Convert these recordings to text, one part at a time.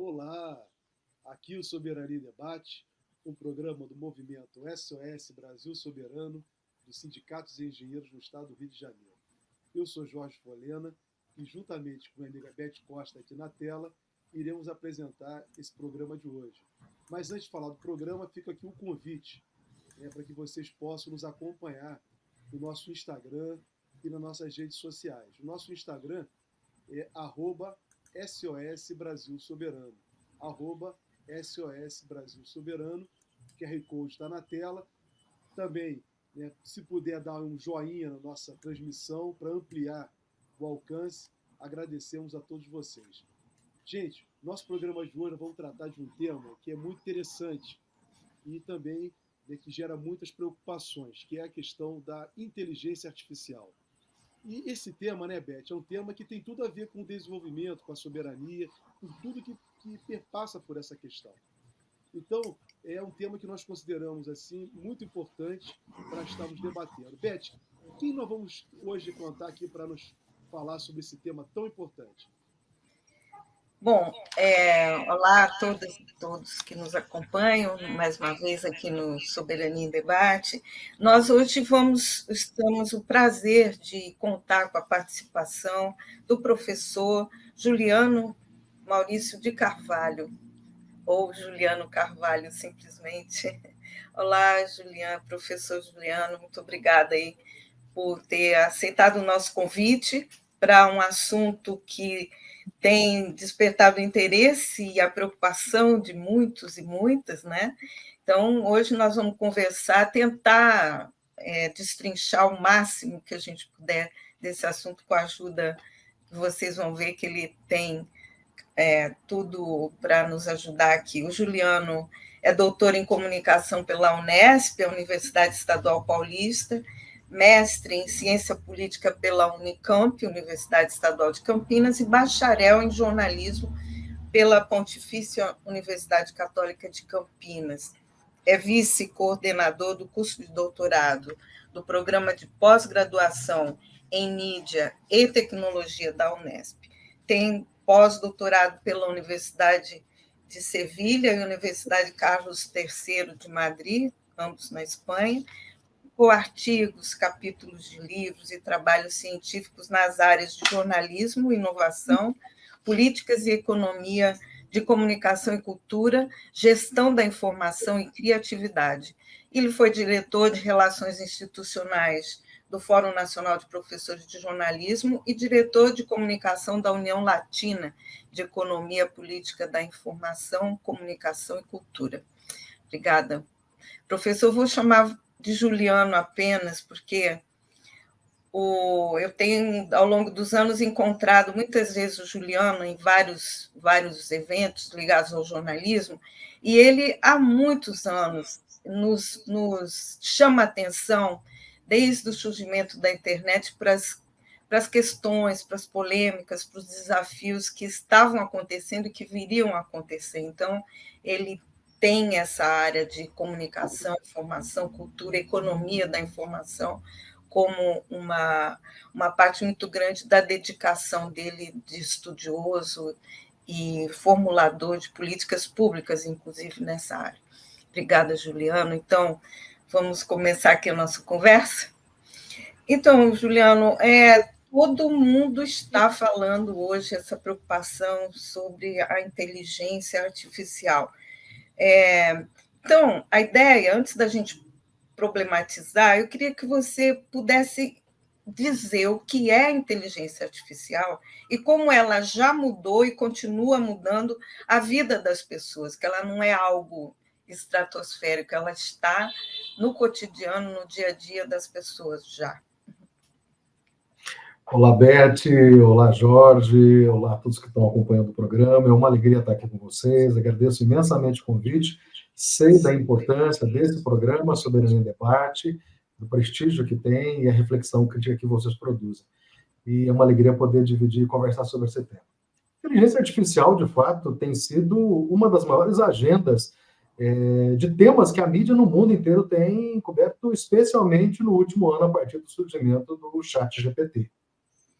Olá, aqui o Soberania em Debate, um programa do movimento SOS Brasil Soberano, dos sindicatos e engenheiros no estado do Rio de Janeiro. Eu sou Jorge Folena e, juntamente com a minha amiga Beth Costa aqui na tela, iremos apresentar esse programa de hoje. Mas antes de falar do programa, fica aqui um convite para que vocês possam nos acompanhar no nosso Instagram e nas nossas redes sociais. O nosso Instagram é @SOS Brasil Soberano, @SOS Brasil Soberano, o QR Code está na tela. Também, se puder dar um joinha na nossa transmissão para ampliar o alcance, agradecemos a todos vocês. Gente, nosso programa de hoje vamos tratar de um tema que é muito interessante e também que gera muitas preocupações, que é a questão da inteligência artificial. E esse tema, Beth, é um tema que tem tudo a ver com o desenvolvimento, com a soberania, com tudo que perpassa por essa questão. Então, é um tema que nós consideramos assim muito importante para estarmos debatendo. Beth, quem nós vamos hoje contar aqui para nos falar sobre esse tema tão importante? Bom, olá a todas e todos que nos acompanham, mais uma vez aqui no Soberania em Debate. Nós hoje temos o prazer de contar com a participação do professor Juliano Maurício de Carvalho, ou Juliano Carvalho, simplesmente. Olá, Juliano, professor Juliano, muito obrigada aí por ter aceitado o nosso convite para um assunto que tem despertado o interesse e a preocupação de muitos e muitas, né? Então, hoje nós vamos conversar, tentar destrinchar o máximo que a gente puder desse assunto com a ajuda, vocês vão ver que ele tem tudo para nos ajudar aqui. O Juliano é doutor em comunicação pela Unesp, a Universidade Estadual Paulista, mestre em Ciência Política pela Unicamp, Universidade Estadual de Campinas, e bacharel em Jornalismo pela Pontifícia Universidade Católica de Campinas. É vice-coordenador do curso de doutorado do Programa de Pós-Graduação em Mídia e Tecnologia da Unesp. Tem pós-doutorado pela Universidade de Sevilha e Universidade Carlos III de Madrid, ambos na Espanha, com artigos, capítulos de livros e trabalhos científicos nas áreas de jornalismo, inovação, políticas e economia de comunicação e cultura, gestão da informação e criatividade. Ele foi diretor de Relações Institucionais do Fórum Nacional de Professores de Jornalismo e diretor de comunicação da União Latina de Economia Política da Informação, Comunicação e Cultura. Obrigada. Professor, vou chamar de Juliano apenas, porque eu tenho, ao longo dos anos, encontrado muitas vezes o Juliano em vários eventos ligados ao jornalismo, e ele, há muitos anos, nos chama a atenção, desde o surgimento da internet, para as questões, para as polêmicas, para os desafios que estavam acontecendo e que viriam a acontecer. Então, ele tem essa área de comunicação, informação, cultura, economia da informação como uma parte muito grande da dedicação dele de estudioso e formulador de políticas públicas, inclusive nessa área. Obrigada, Juliano. Então, vamos começar aqui a nossa conversa? Então, Juliano, todo mundo está falando hoje essa preocupação sobre a inteligência artificial. Então, a ideia, antes da gente problematizar, eu queria que você pudesse dizer o que é inteligência artificial e como ela já mudou e continua mudando a vida das pessoas, que ela não é algo estratosférico, ela está no cotidiano, no dia a dia das pessoas já. Olá, Beth, olá, Jorge, olá a todos que estão acompanhando o programa. É uma alegria estar aqui com vocês, agradeço imensamente o convite, sei da importância desse programa Soberania em Debate, do prestígio que tem e a reflexão crítica que vocês produzem. E é uma alegria poder dividir e conversar sobre esse tema. A inteligência artificial, de fato, tem sido uma das maiores agendas de temas que a mídia no mundo inteiro tem coberto, especialmente no último ano, a partir do surgimento do ChatGPT.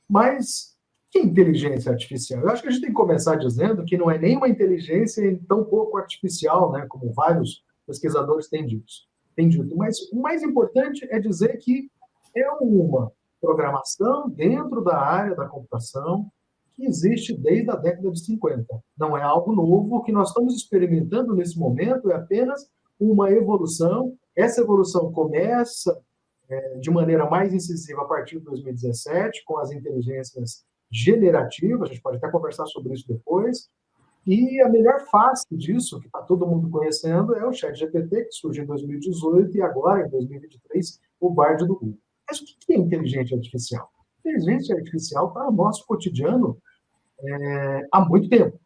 Mas que é inteligência artificial? Eu acho que a gente tem que começar dizendo que não é nem uma inteligência tão pouco artificial, né, como vários pesquisadores têm dito. Mas o mais importante é dizer que é uma programação dentro da área da computação que existe desde a década de 50. Não é algo novo. O que nós estamos experimentando nesse momento é apenas uma evolução. Essa evolução começa de maneira mais incisiva a partir de 2017, com as inteligências generativas, a gente pode até conversar sobre isso depois, e a melhor face disso, que está todo mundo conhecendo, é o ChatGPT, que surgiu em 2018, e agora, em 2023, o Bard do Google. Mas o que é inteligência artificial? Inteligência artificial está no nosso cotidiano há muito tempo.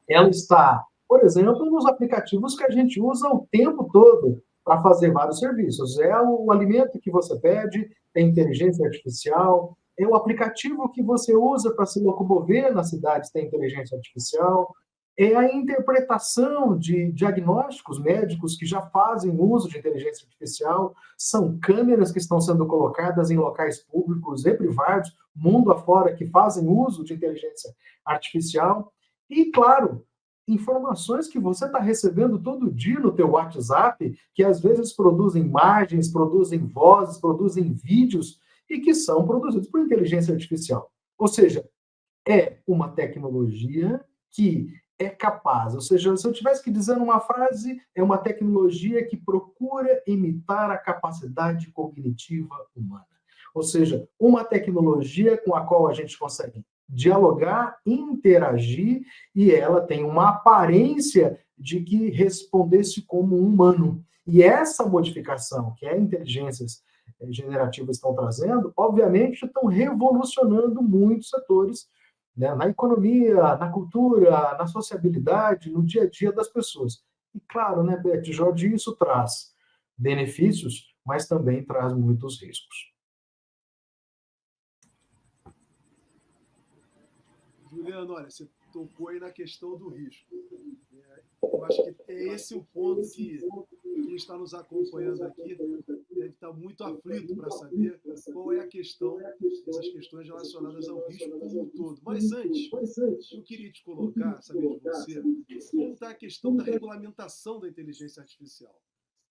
Ela está, por exemplo, nos aplicativos que a gente usa o tempo todo para fazer vários serviços. É o alimento que você pede, tem inteligência artificial, é o aplicativo que você usa para se locomover nas cidades, tem inteligência artificial, é a interpretação de diagnósticos médicos que já fazem uso de inteligência artificial, são câmeras que estão sendo colocadas em locais públicos e privados, mundo afora, que fazem uso de inteligência artificial, e, claro, informações que você está recebendo todo dia no teu WhatsApp, que às vezes produzem imagens, produzem vozes, produzem vídeos, e que são produzidos por inteligência artificial. Ou seja, é uma tecnologia que é capaz, ou seja, se eu tivesse que dizer numa frase, é uma tecnologia que procura imitar a capacidade cognitiva humana. Ou seja, uma tecnologia com a qual a gente consegue dialogar, interagir, e ela tem uma aparência de que respondesse como um humano. E essa modificação que as inteligências generativas estão trazendo, obviamente, estão revolucionando muitos setores, né, na economia, na cultura, na sociabilidade, no dia a dia das pessoas. E claro, né, Beth, Jorge, isso traz benefícios, mas também traz muitos riscos. Juliano, olha, você tocou aí na questão do risco. Eu acho que é esse o ponto que quem está nos acompanhando aqui deve estar muito aflito para saber qual é a questão, essas questões relacionadas ao risco como um todo. Mas antes, eu queria te colocar, saber de você, como está a questão da regulamentação da inteligência artificial.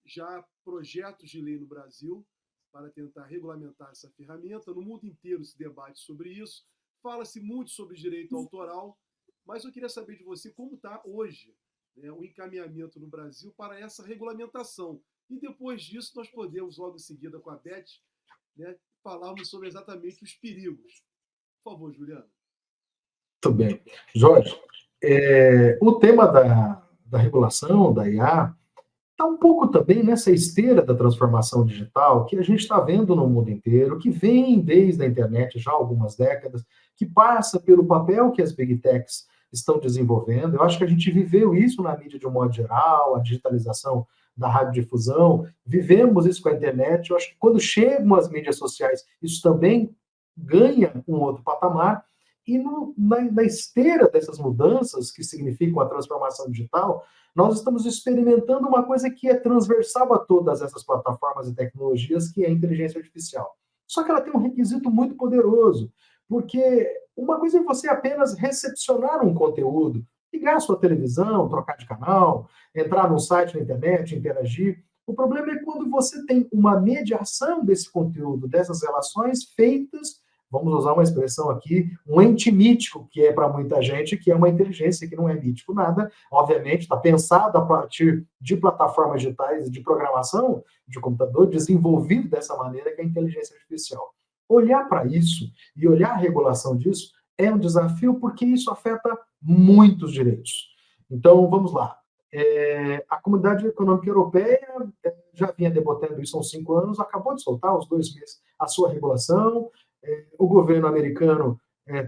Já há projetos de lei no Brasil para tentar regulamentar essa ferramenta, no mundo inteiro se debate sobre isso, fala-se muito sobre direito autoral, mas eu queria saber de você como está hoje, né, o encaminhamento no Brasil para essa regulamentação. E depois disso, nós podemos, logo em seguida, com a Beth, né, falarmos sobre exatamente os perigos. Por favor, Juliana. Muito bem. Jorge, o tema da regulação, da IA, está um pouco também nessa esteira da transformação digital que a gente está vendo no mundo inteiro, que vem desde a internet já há algumas décadas, que passa pelo papel que as big techs estão desenvolvendo. Eu acho que a gente viveu isso na mídia de um modo geral, a digitalização da radiodifusão, vivemos isso com a internet. Eu acho que quando chegam as mídias sociais, isso também ganha um outro patamar. E na esteira dessas mudanças, que significam a transformação digital, nós estamos experimentando uma coisa que é transversal a todas essas plataformas e tecnologias, que é a inteligência artificial. Só que ela tem um requisito muito poderoso, porque uma coisa é você apenas recepcionar um conteúdo, ligar a sua televisão, trocar de canal, entrar num site na internet, interagir. O problema é quando você tem uma mediação desse conteúdo, dessas relações feitas, vamos usar uma expressão aqui, um ente mítico, que é para muita gente, que é uma inteligência que não é mítico nada, obviamente está pensada a partir de plataformas digitais de programação de computador, desenvolvido dessa maneira, que é a inteligência artificial. Olhar para isso e olhar a regulação disso é um desafio, porque isso afeta muitos direitos. Então, vamos lá. A Comunidade Econômica Europeia já vinha debatendo isso há uns 5 anos, acabou de soltar, aos 2 meses, a sua regulação. O governo americano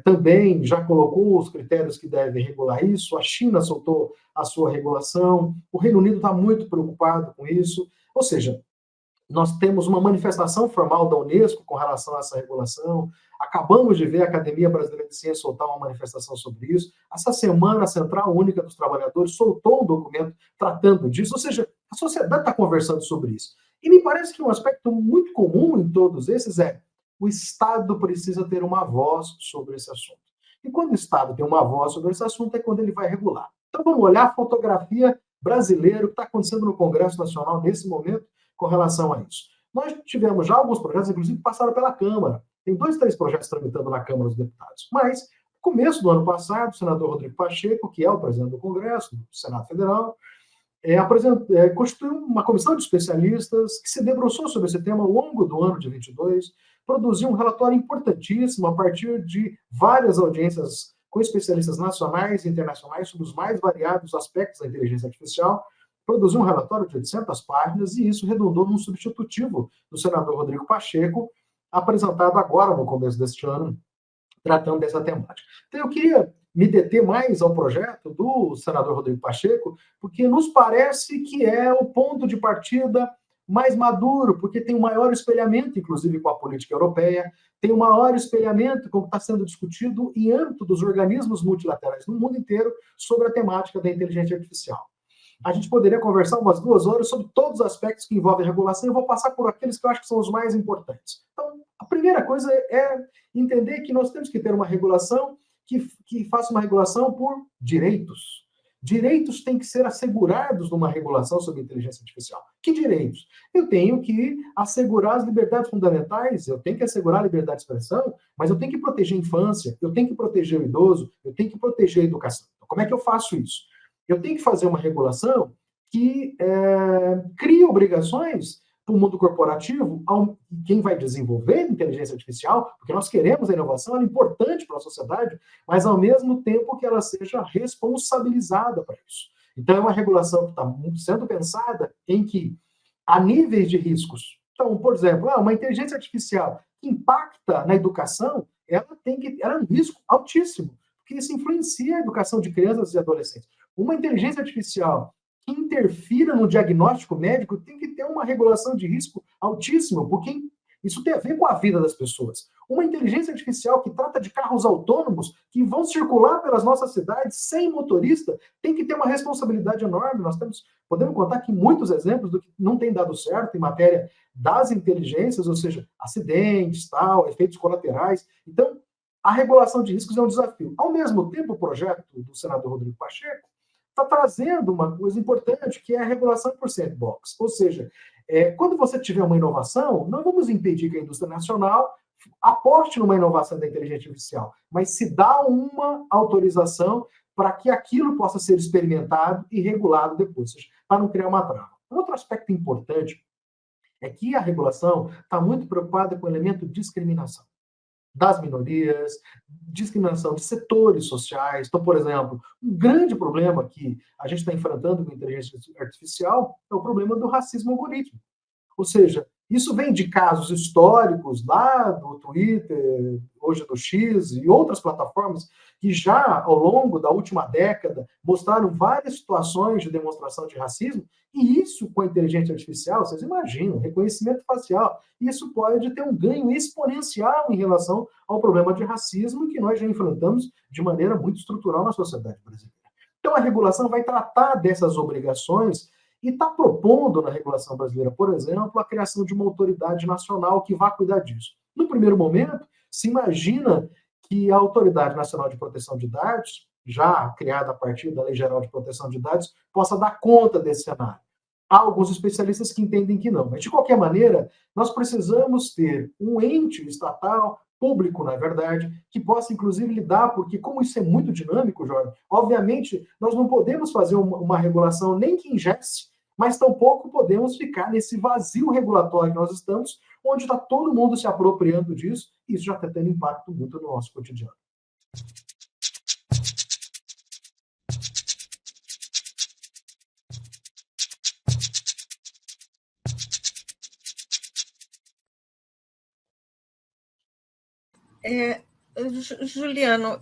também já colocou os critérios que devem regular isso, a China soltou a sua regulação, o Reino Unido está muito preocupado com isso, ou seja, nós temos uma manifestação formal da Unesco com relação a essa regulação, acabamos de ver a Academia Brasileira de Ciências soltar uma manifestação sobre isso, essa semana a Central Única dos Trabalhadores soltou um documento tratando disso, ou seja, a sociedade está conversando sobre isso. E me parece que um aspecto muito comum em todos esses o Estado precisa ter uma voz sobre esse assunto. E quando o Estado tem uma voz sobre esse assunto, é quando ele vai regular. Então, vamos olhar a fotografia brasileira, o que está acontecendo no Congresso Nacional nesse momento com relação a isso. Nós tivemos já alguns projetos, inclusive, que passaram pela Câmara. Tem 2, 3 projetos tramitando na Câmara dos Deputados. Mas, no começo do ano passado, o senador Rodrigo Pacheco, que é o presidente do Congresso, do Senado Federal, constituiu uma comissão de especialistas que se debruçou sobre esse tema ao longo do ano de 22, produziu um relatório importantíssimo a partir de várias audiências com especialistas nacionais e internacionais sobre os mais variados aspectos da inteligência artificial, produziu um relatório de 800 páginas e isso redundou num substitutivo do senador Rodrigo Pacheco, apresentado agora no começo deste ano, tratando dessa temática. Então, eu queria me deter mais ao projeto do senador Rodrigo Pacheco, porque nos parece que é o ponto de partida mais maduro, porque tem um maior espelhamento, inclusive, com a política europeia, tem um maior espelhamento com o que está sendo discutido em âmbito dos organismos multilaterais no mundo inteiro sobre a temática da inteligência artificial. A gente poderia conversar umas 2 horas sobre todos os aspectos que envolvem regulação, e eu vou passar por aqueles que eu acho que são os mais importantes. Então, a primeira coisa é entender que nós temos que ter uma regulação que faça uma regulação por direitos. Direitos têm que ser assegurados numa regulação sobre inteligência artificial. Que direitos? Eu tenho que assegurar as liberdades fundamentais, eu tenho que assegurar a liberdade de expressão, mas eu tenho que proteger a infância, eu tenho que proteger o idoso, eu tenho que proteger a educação. Então, como é que eu faço isso? Eu tenho que fazer uma regulação que crie obrigações para o mundo corporativo, quem vai desenvolver inteligência artificial, porque nós queremos a inovação, ela é importante para a sociedade, mas ao mesmo tempo que ela seja responsabilizada para isso. Então, é uma regulação que está sendo pensada em que há níveis de riscos. Então, por exemplo, uma inteligência artificial que impacta na educação, ela é um risco altíssimo, porque isso influencia a educação de crianças e adolescentes. Uma inteligência artificial que interfira no diagnóstico médico tem que ter uma regulação de risco altíssima, porque isso tem a ver com a vida das pessoas. Uma inteligência artificial que trata de carros autônomos que vão circular pelas nossas cidades sem motorista tem que ter uma responsabilidade enorme. Nós podemos contar aqui muitos exemplos do que não tem dado certo em matéria das inteligências, ou seja, acidentes, efeitos colaterais. Então, a regulação de riscos é um desafio. Ao mesmo tempo, o projeto do senador Rodrigo Pacheco está trazendo uma coisa importante, que é a regulação por sandbox. Ou seja, quando você tiver uma inovação, não vamos impedir que a indústria nacional aposte numa inovação da inteligência artificial, mas se dá uma autorização para que aquilo possa ser experimentado e regulado depois, ou seja, para não criar uma trava. Um outro aspecto importante é que a regulação está muito preocupada com o elemento de discriminação das minorias, discriminação de setores sociais. Então, por exemplo, um grande problema que a gente está enfrentando com a inteligência artificial é o problema do racismo algorítmico. Ou seja, isso vem de casos históricos lá do Twitter, hoje do X e outras plataformas que já, ao longo da última década, mostraram várias situações de demonstração de racismo, e isso com a inteligência artificial, vocês imaginam, reconhecimento facial, isso pode ter um ganho exponencial em relação ao problema de racismo que nós já enfrentamos de maneira muito estrutural na sociedade brasileira. Então, a regulação vai tratar dessas obrigações e está propondo na regulação brasileira, por exemplo, a criação de uma autoridade nacional que vá cuidar disso. No primeiro momento, se imagina que a Autoridade Nacional de Proteção de Dados, já criada a partir da Lei Geral de Proteção de Dados, possa dar conta desse cenário. Há alguns especialistas que entendem que não, mas de qualquer maneira, nós precisamos ter um ente estatal, público, na verdade, que possa, inclusive, lidar, porque como isso é muito dinâmico, Jorge, obviamente, nós não podemos fazer uma regulação nem que engesse, mas tampouco podemos ficar nesse vazio regulatório que nós estamos, onde está todo mundo se apropriando disso, e isso já está tendo impacto muito no nosso cotidiano. Juliano,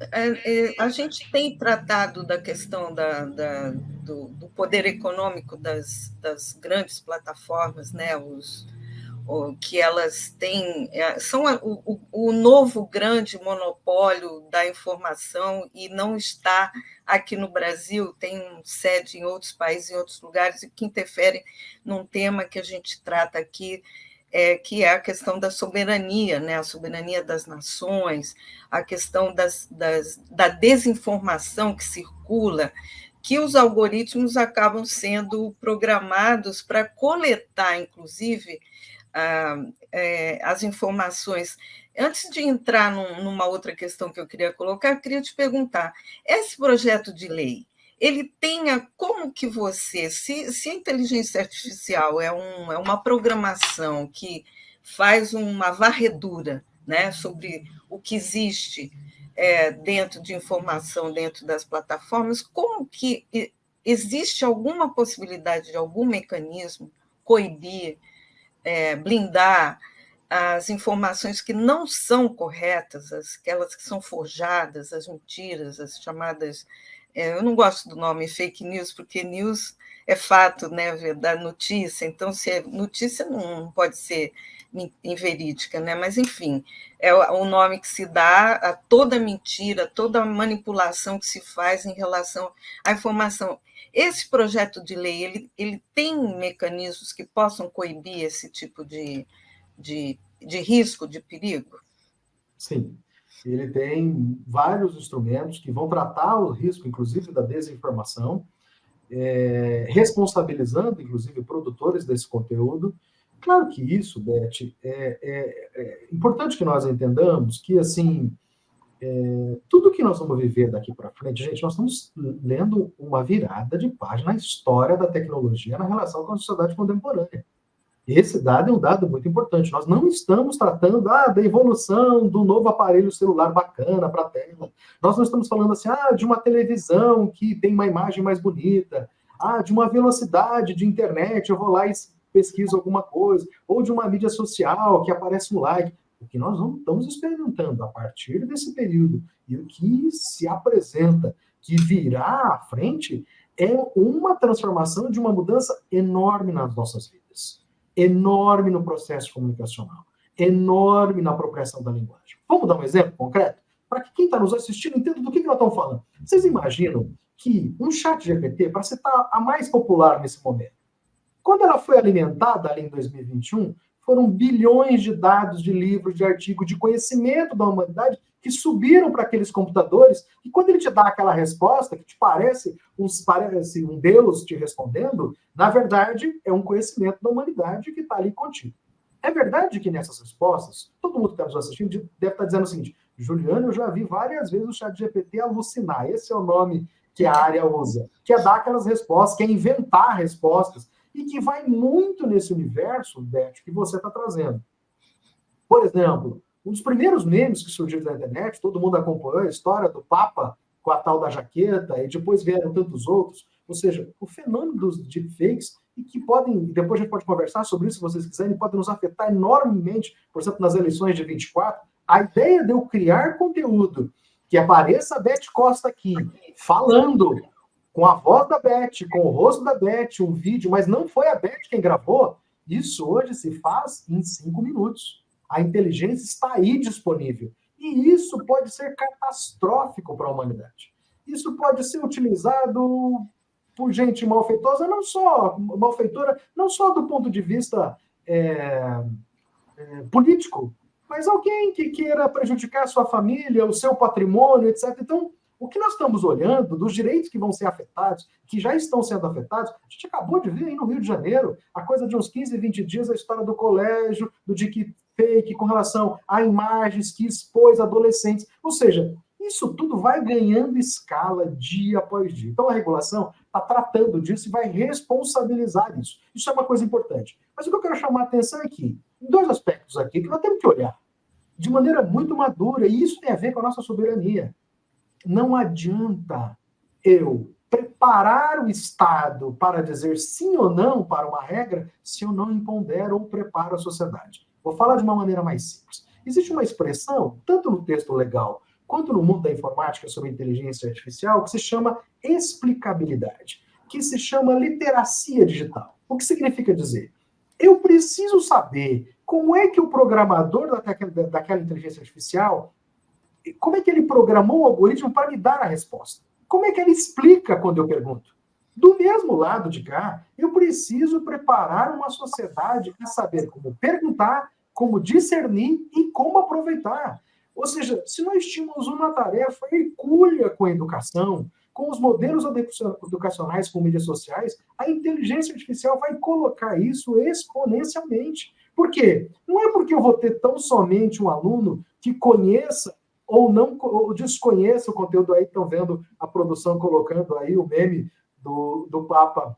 a gente tem tratado da questão do poder econômico das grandes plataformas, né? Que elas têm, são o novo grande monopólio da informação e não está aqui no Brasil, tem sede em outros países, em outros lugares, e que interfere num tema que a gente trata aqui, que é a questão da soberania, né? A soberania das nações, a questão da desinformação que circula, que os algoritmos acabam sendo programados para coletar, inclusive, as informações. Antes de entrar numa outra questão que eu queria colocar, eu queria te perguntar, esse projeto de lei, ele tenha como que você, se a inteligência artificial é uma programação que faz uma varredura, né, sobre o que existe dentro de informação, dentro das plataformas, como que existe alguma possibilidade de algum mecanismo coibir, blindar as informações que não são corretas, aquelas que são forjadas, as mentiras, as chamadas... eu não gosto do nome fake news, porque news é fato, né, da notícia, então se é notícia não pode ser inverídica, né? Mas, enfim, é o nome que se dá a toda mentira, toda manipulação que se faz em relação à informação. Esse projeto de lei, ele tem mecanismos que possam coibir esse tipo de risco, de perigo? Sim, ele tem vários instrumentos que vão tratar o risco, inclusive, da desinformação, responsabilizando, inclusive, produtores desse conteúdo. Claro que isso, Beth, é importante que nós entendamos que, assim, tudo que nós vamos viver daqui para frente, gente, nós estamos lendo uma virada de página na história da tecnologia na relação com a sociedade contemporânea. Esse dado é um dado muito importante. Nós não estamos tratando da evolução do novo aparelho celular bacana para a tela. Nós não estamos falando assim, de uma televisão que tem uma imagem mais bonita, de uma velocidade de internet, eu vou lá e pesquiso alguma coisa, ou de uma mídia social que aparece um like. O que nós não estamos experimentando a partir desse período e o que se apresenta, que virá à frente, é uma transformação de uma mudança enorme nas nossas vidas. Enorme no processo comunicacional, enorme na apropriação da linguagem. Vamos dar um exemplo concreto? Para que quem está nos assistindo entenda do que nós estamos falando. Vocês imaginam que um chat GPT, para citar a mais popular nesse momento, quando ela foi alimentada ali em 2021, foram bilhões de dados, de livros, de artigos, de conhecimento da humanidade que subiram para aqueles computadores, e quando ele te dá aquela resposta, que te parece um Deus te respondendo, na verdade, é um conhecimento da humanidade que está ali contigo. É verdade que nessas respostas, todo mundo que está nos assistindo deve estar dizendo o seguinte, Juliano, eu já vi várias vezes o ChatGPT alucinar, esse é o nome que a área usa, que é dar aquelas respostas, que é inventar respostas, e que vai muito nesse universo, Beth, que você está trazendo. Por exemplo, um dos primeiros memes que surgiram na internet, todo mundo acompanhou a história do Papa com a tal da jaqueta, e depois vieram tantos outros, ou seja, o fenômeno dos deepfakes, e que podem, depois a gente pode conversar sobre isso se vocês quiserem, podem nos afetar enormemente, por exemplo, nas eleições de 24, a ideia de eu criar conteúdo que apareça a Beth Costa aqui, falando com a voz da Beth, com o rosto da Beth, um vídeo, mas não foi a Beth quem gravou, isso hoje se faz em 5 minutos. A inteligência está aí disponível. E isso pode ser catastrófico para a humanidade. Isso pode ser utilizado por gente malfeitosa, não só malfeitora, não só do ponto de vista político, mas alguém que queira prejudicar a sua família, o seu patrimônio, etc. Então, o que nós estamos olhando dos direitos que vão ser afetados, que já estão sendo afetados, a gente acabou de ver aí no Rio de Janeiro, a coisa de uns 15, 20 dias, a história do colégio, do deepfake com relação a imagens que expôs adolescentes. Ou seja, isso tudo vai ganhando escala dia após dia. Então, a regulação está tratando disso e vai responsabilizar isso. Isso é uma coisa importante. Mas o que eu quero chamar a atenção é que, em 2 aspectos aqui, que nós temos que olhar de maneira muito madura, e isso tem a ver com a nossa soberania. Não adianta eu preparar o Estado para dizer sim ou não para uma regra se eu não empodero ou preparo a sociedade. Vou falar de uma maneira mais simples. Existe uma expressão, tanto no texto legal quanto no mundo da informática sobre inteligência artificial, que se chama explicabilidade, que se chama literacia digital. O que significa dizer? Eu preciso saber como é que o programador daquela inteligência artificial, como é que ele programou o algoritmo para me dar a resposta? Como é que ele explica quando eu pergunto? Do mesmo lado de cá, eu preciso preparar uma sociedade a saber como perguntar, como discernir e como aproveitar. Ou seja, se nós tínhamos uma tarefa hercúlea com a educação, com os modelos educacionais com mídias sociais, a inteligência artificial vai colocar isso exponencialmente. Por quê? Não é porque eu vou ter tão somente um aluno que conheça ou não ou desconheça o conteúdo. Aí estão vendo a produção colocando aí o meme do Papa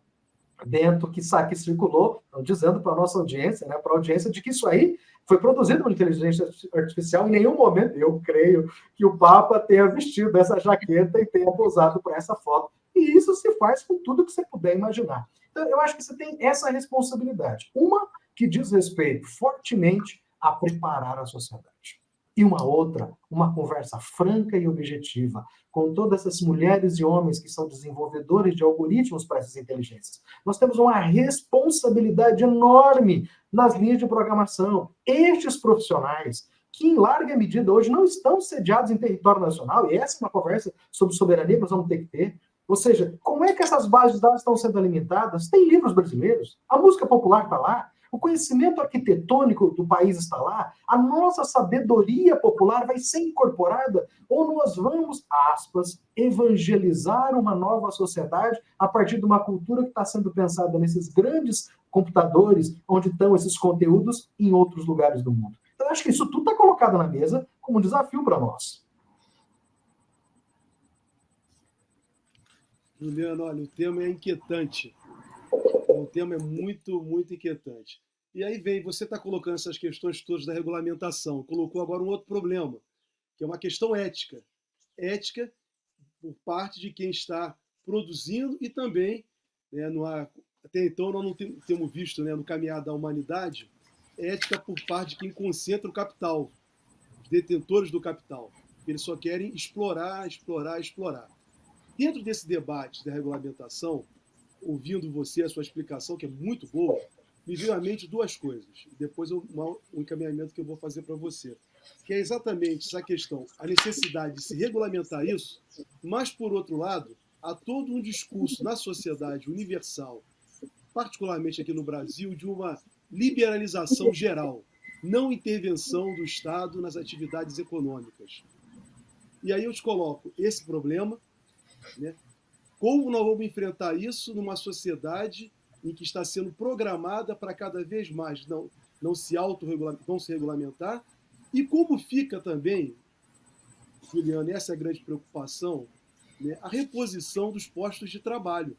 Bento que circulou, dizendo para a nossa audiência, né, para a audiência, de que isso aí foi produzido por inteligência artificial. Em nenhum momento, eu creio, que o Papa tenha vestido essa jaqueta e tenha posado para essa foto. E isso se faz com tudo que você puder imaginar. Então, eu acho que você tem essa responsabilidade. Uma que diz respeito fortemente a preparar a sociedade. E uma outra, uma conversa franca e objetiva com todas essas mulheres e homens que são desenvolvedores de algoritmos para essas inteligências. Nós temos uma responsabilidade enorme nas linhas de programação. Estes profissionais, que em larga medida hoje não estão sediados em território nacional, e essa é uma conversa sobre soberania que nós vamos ter que ter. Ou seja, como é que essas bases de dados estão sendo alimentadas? Tem livros brasileiros, a música popular está lá, o conhecimento arquitetônico do país está lá, a nossa sabedoria popular vai ser incorporada, ou nós vamos, aspas, evangelizar uma nova sociedade a partir de uma cultura que está sendo pensada nesses grandes computadores, onde estão esses conteúdos em outros lugares do mundo. Então, acho que isso tudo está colocado na mesa como um desafio para nós. Juliano, olha, o tema é inquietante. O tema é muito, muito inquietante. E aí vem, você está colocando essas questões todas da regulamentação, colocou agora um outro problema, que é uma questão ética. Ética por parte de quem está produzindo e também, né, até então nós não temos visto, né, no caminhar da humanidade, ética por parte de quem concentra o capital, os detentores do capital. Eles só querem explorar, explorar, explorar. Dentro desse debate da regulamentação, ouvindo você, a sua explicação, que é muito boa, me veio à mente duas coisas. Depois um encaminhamento que eu vou fazer para você. Que é exatamente essa questão, a necessidade de se regulamentar isso, mas, por outro lado, há todo um discurso na sociedade universal, particularmente aqui no Brasil, de uma liberalização geral, não intervenção do Estado nas atividades econômicas. E aí eu te coloco esse problema, né? Como nós vamos enfrentar isso numa sociedade em que está sendo programada para cada vez mais não se regulamentar? E como fica também, Juliano, essa é a grande preocupação, né, a reposição dos postos de trabalho.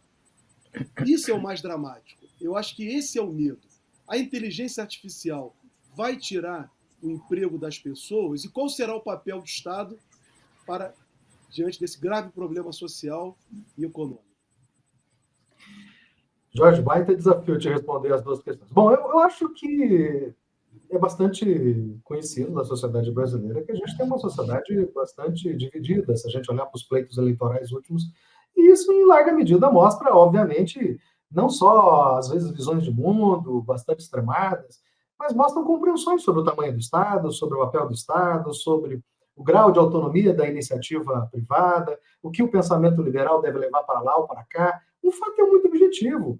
Isso é o mais dramático. Eu acho que esse é o medo. A inteligência artificial vai tirar o emprego das pessoas? E qual será o papel do Estado diante desse grave problema social e econômico? Jorge, baita desafio te responder as duas questões. Bom, eu acho que é bastante conhecido na sociedade brasileira que a gente tem uma sociedade bastante dividida, se a gente olhar para os pleitos eleitorais últimos, e isso, em larga medida, mostra, obviamente, não só, às vezes, visões de mundo bastante extremadas, mas mostram compreensões sobre o tamanho do Estado, sobre o papel do Estado, sobre o grau de autonomia da iniciativa privada, o que o pensamento liberal deve levar para lá ou para cá. O fato é muito objetivo.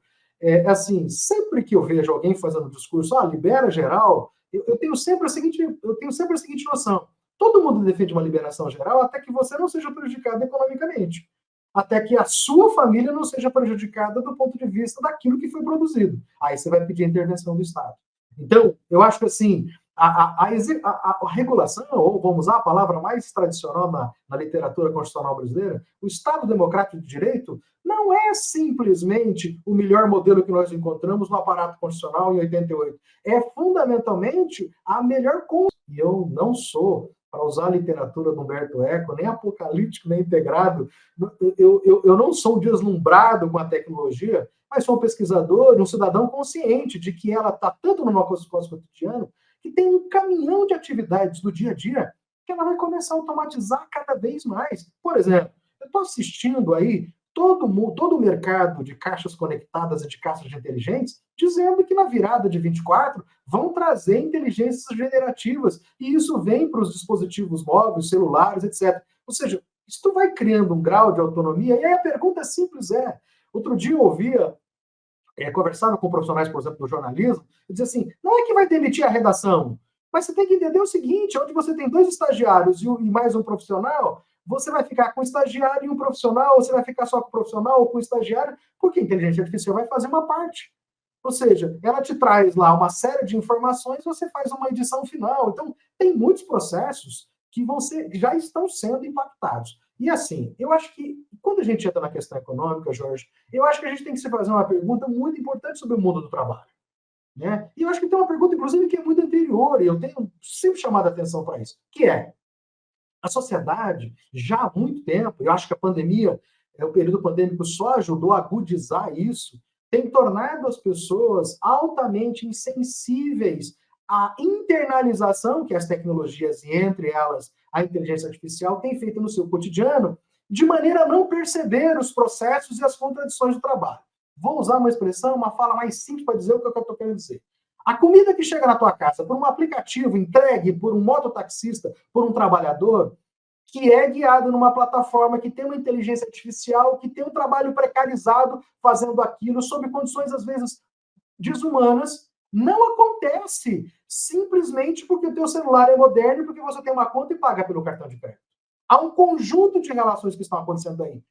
Assim, sempre que eu vejo alguém fazendo um discurso, libera geral, eu tenho sempre a seguinte noção. Todo mundo defende uma liberação geral até que você não seja prejudicado economicamente. Até que a sua família não seja prejudicada do ponto de vista daquilo que foi produzido. Aí você vai pedir a intervenção do Estado. Então, eu acho que assim, a regulação, ou vamos usar a palavra mais tradicional na literatura constitucional brasileira, o Estado Democrático de Direito não é simplesmente o melhor modelo que nós encontramos no aparato constitucional em 88. É fundamentalmente a melhor Constituição. E eu não sou, para usar a literatura do Humberto Eco, nem apocalíptico, nem integrado. Eu não sou deslumbrado com a tecnologia, mas sou um pesquisador, um cidadão consciente de que ela está tanto no nosso cotidiano que tem um caminhão de atividades do dia a dia que ela vai começar a automatizar cada vez mais. Por exemplo, eu estou assistindo aí todo o mercado de caixas conectadas e de caixas inteligentes dizendo que na virada de 24 vão trazer inteligências generativas e isso vem para os dispositivos móveis, celulares, etc. Ou seja, isso vai criando um grau de autonomia e aí a pergunta simples é: Outro dia eu ouvia, conversava com profissionais, por exemplo, do jornalismo, e dizia assim, não é que vai demitir a redação, mas você tem que entender o seguinte, onde você tem 2 estagiários e mais um profissional, você vai ficar com o estagiário e um profissional, ou você vai ficar só com o profissional ou com o estagiário, porque a inteligência artificial vai fazer uma parte. Ou seja, ela te traz lá uma série de informações, você faz uma edição final. Então, tem muitos processos que já estão sendo impactados. E assim, eu acho que, quando a gente entra na questão econômica, Jorge, eu acho que a gente tem que se fazer uma pergunta muito importante sobre o mundo do trabalho. Né? E eu acho que tem uma pergunta, inclusive, que é muito anterior, e eu tenho sempre chamado a atenção para isso, que é, a sociedade, já há muito tempo, eu acho que a pandemia, o período pandêmico só ajudou a agudizar isso, tem tornado as pessoas altamente insensíveis à internalização que as tecnologias, e entre elas a inteligência artificial, têm feito no seu cotidiano, de maneira a não perceber os processos e as contradições do trabalho. Vou usar uma expressão, uma fala mais simples para dizer o que eu estou querendo dizer. A comida que chega na tua casa por um aplicativo entregue por um mototaxista, por um trabalhador, que é guiado numa plataforma que tem uma inteligência artificial, que tem um trabalho precarizado fazendo aquilo, sob condições, às vezes, desumanas, não acontece simplesmente porque o teu celular é moderno e porque você tem uma conta e paga pelo cartão de crédito. Há um conjunto de relações que estão acontecendo aí,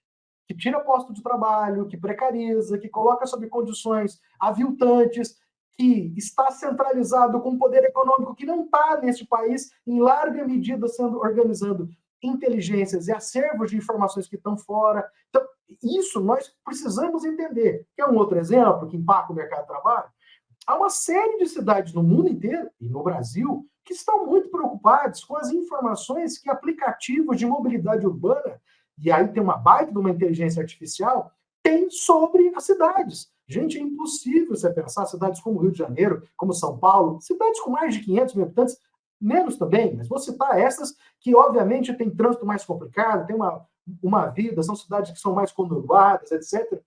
que tira posto de trabalho, que precariza, que coloca sob condições aviltantes, que está centralizado com um poder econômico que não está neste país, em larga medida, organizando inteligências e acervos de informações que estão fora. Então, isso nós precisamos entender. Que é um outro exemplo que impacta o mercado de trabalho. Há uma série de cidades no mundo inteiro, e no Brasil, que estão muito preocupados com as informações que aplicativos de mobilidade urbana, e aí tem uma baita de uma inteligência artificial, tem sobre as cidades. Gente, é impossível você pensar cidades como Rio de Janeiro, como São Paulo, cidades com mais de 500 mil habitantes, menos também, mas vou citar essas que, obviamente, têm trânsito mais complicado, tem uma vida, são cidades que são mais conurbadas, etc.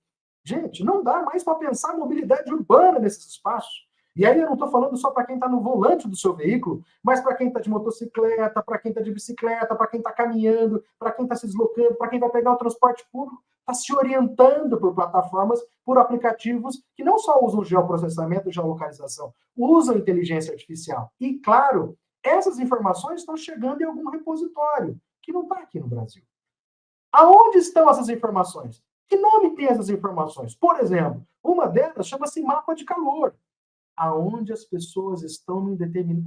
Gente, não dá mais para pensar mobilidade urbana nesses espaços. E aí eu não estou falando só para quem está no volante do seu veículo, mas para quem está de motocicleta, para quem está de bicicleta, para quem está caminhando, para quem está se deslocando, para quem vai pegar o transporte público, está se orientando por plataformas, por aplicativos que não só usam geoprocessamento e geolocalização, usam inteligência artificial. E, claro, essas informações estão chegando em algum repositório, que não está aqui no Brasil. Aonde estão essas informações? Que nome tem essas informações? Por exemplo, uma delas chama-se mapa de calor. Aonde as pessoas estão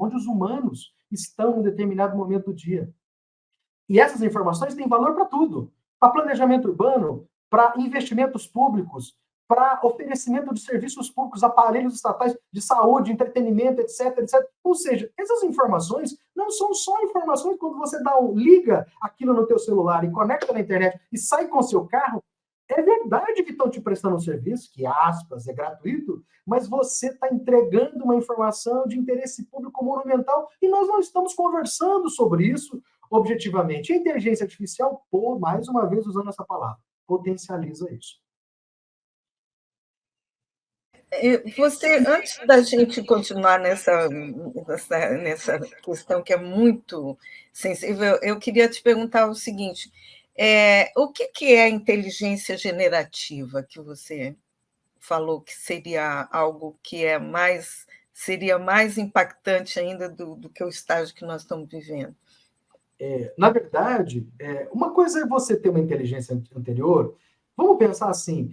onde os humanos estão em determinado momento do dia. E essas informações têm valor para tudo. Para planejamento urbano, para investimentos públicos, para oferecimento de serviços públicos, aparelhos estatais de saúde, entretenimento, etc, etc. Ou seja, essas informações não são só informações quando você liga aquilo no teu celular e conecta na internet e sai com o seu carro. É verdade que estão te prestando um serviço, que, aspas, é gratuito, mas você está entregando uma informação de interesse público monumental e nós não estamos conversando sobre isso objetivamente. A inteligência artificial, mais uma vez usando essa palavra, potencializa isso. Você, antes da gente continuar nessa questão que é muito sensível, eu queria te perguntar o seguinte: o que é a inteligência generativa que você falou que seria algo que seria mais impactante ainda do que o estágio que nós estamos vivendo? Na verdade, uma coisa é você ter uma inteligência anterior. Vamos pensar assim,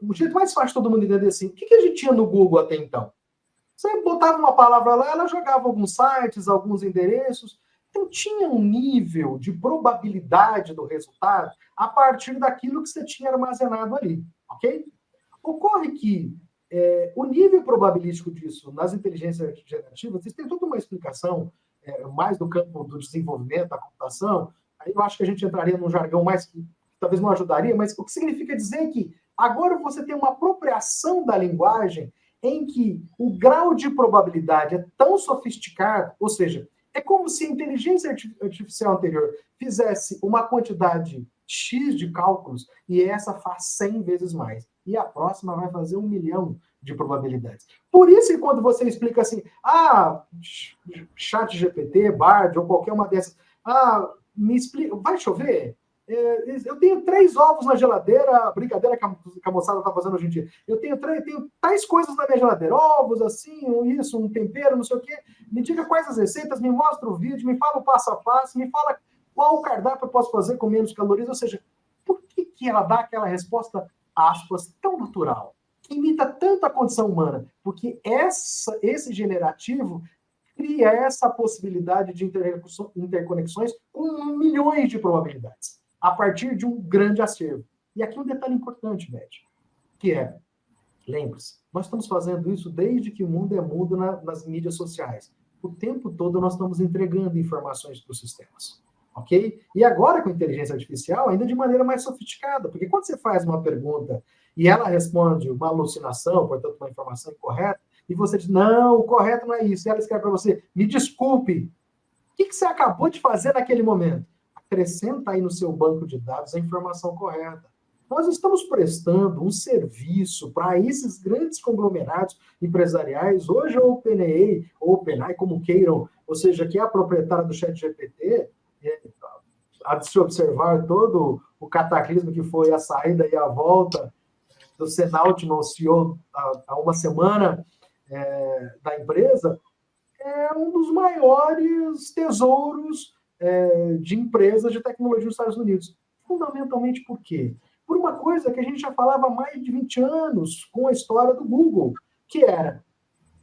o jeito mais fácil de todo mundo entender assim, o que a gente tinha no Google até então? Você botava uma palavra lá, ela jogava alguns sites, alguns endereços, então tinha um nível de probabilidade do resultado a partir daquilo que você tinha armazenado ali, ok? Ocorre que o nível probabilístico disso nas inteligências generativas, isso tem toda uma explicação, mais do campo do desenvolvimento, da computação, aí eu acho que a gente entraria num jargão mais que talvez não ajudaria, mas o que significa dizer que agora você tem uma apropriação da linguagem em que o grau de probabilidade é tão sofisticado, ou seja, é como se a inteligência artificial anterior fizesse uma quantidade X de cálculos e essa faz 100 vezes mais. E a próxima vai fazer 1 milhão de probabilidades. Por isso que quando você explica assim, ChatGPT, Bard ou qualquer uma dessas, me explica, vai chover? Eu tenho 3 ovos na geladeira, brincadeira que a moçada está fazendo hoje em dia. Eu tenho tais coisas na minha geladeira, ovos, assim, isso, um tempero, não sei o quê. Me diga quais as receitas, me mostra o vídeo, me fala o passo a passo, me fala qual o cardápio eu posso fazer com menos calorias. Ou seja, por que ela dá aquela resposta, aspas, tão natural? Que imita tanto a condição humana? Porque esse generativo cria essa possibilidade de interconexões com milhões de probabilidades, a partir de um grande acervo. E aqui um detalhe importante, Beth, que é, lembre-se, nós estamos fazendo isso desde que o mundo é mundo nas mídias sociais. O tempo todo nós estamos entregando informações para os sistemas, ok? E agora com a inteligência artificial, ainda de maneira mais sofisticada, porque quando você faz uma pergunta e ela responde uma alucinação, portanto uma informação incorreta, e você diz, não, o correto não é isso, e ela escreve para você, me desculpe, o que você acabou de fazer naquele momento? Acrescenta aí no seu banco de dados a informação correta. Nós estamos prestando um serviço para esses grandes conglomerados empresariais, hoje a OpenAI, ou OpenAI, como queiram, ou seja, que é a proprietária do ChatGPT, há de se observar todo o cataclismo que foi a saída e a volta do Sam Altman, o CEO, há uma semana da empresa, é um dos maiores tesouros de empresas de tecnologia nos Estados Unidos. Fundamentalmente por quê? Por uma coisa que a gente já falava há mais de 20 anos com a história do Google, que era